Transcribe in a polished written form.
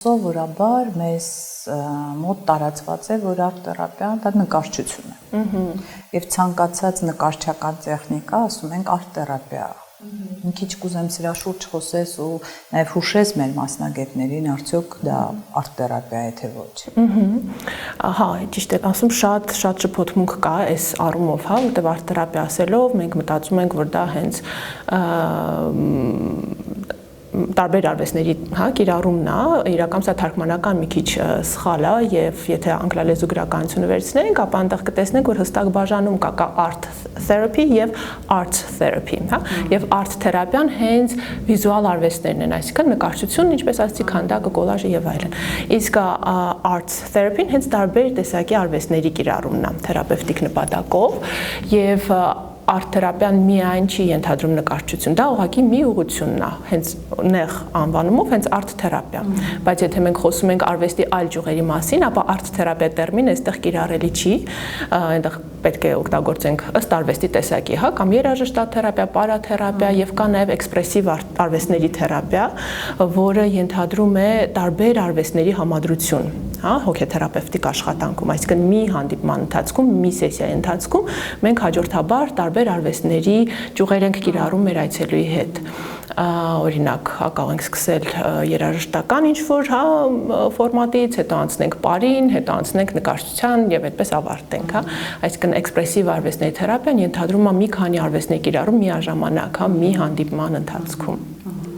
Սովորաբար մեզ մոտ տարածված է, որ արտ-թերապիան դա նկարչություն է։ Եվ ցանկացած նկարչական տեխնիկա, ասում ենք արտ-թերապիա։ Մի քիչ կուզեմ սրա շուրջ խոսես ու նաև հուշես մեր մասնագետներին, արդյոք դա արտ-թերապիա է թե ոչ։ Հա, ճիշտ է, ասում շատ շփոթմունք կա այս առումով, հա, որտեղ արտ-թերապիա ասելով մենք մտածում ենք, որ դա հենց տարբեր արվեստների, հա, կիրառումն է, իրականում սա թարգմանական մի քիչ սխալ է եւ եթե անգլալեզու գրականությունը վերցնենք, ապա այնտեղ կտեսնենք, որ հստակ բաժանում կա art therapy եւ art therapy, հա, եւ art թերապիան հենց վիզուալ արվեստներն են, այսինքն նկարչություն, ինչպես ասացի, քանդակը, կոլաժը եւ այլն։ Իսկ art therapy-ն հենց տարբեր տեսակի արվեստների կիրառումն է, թերապևտիկ նպատակով եւ արտ-թերապիան միայն չի ենթադրում նկարչություն, դա ուղղակի մի ուղղությունն է, հենց նեղ անվանումով, հենց արտ-թերապիա, բայց եթե մենք խոսում ենք արվեստի այլ ճյուղերի մասին, ապա արտ-թերապիա տերմինը այստեղ կիրառելի չի, այնտեղ պետք է օգտագործենք ըստ արվեստի տեսակի, հա, կամ երաժշտաթերապիա, պարաթերապիա եւ կա նաեւ էքսպրեսիվ արվեստների թերապիա, որը ենթադրում է տարբեր արվեստների համադրություն, հա, հոգեթերապևտիկ աշխատանքում, այսինքն մի հանդիպման ընթացքում, մի սեսիայի ընթացքում մենք հաջորդաբար տարբեր արվեստների ճյուղեր ենք կիրառում մեր այցելուի հետ։ Օրինակ, կարող ենք սկսել երաժշտական ինչ-որ, հա, ֆորմատից, հետո անցնենք պարին, հետո անցնենք նկարչության եւ այդպես ավարտենք, հա։ Այսինքն էքսպրեսիվ արվեստների թերապիան ենթադրում է մի քանի արվեստների կիրառում միաժամանակ, հա, մի հանդիպման ընթացքում։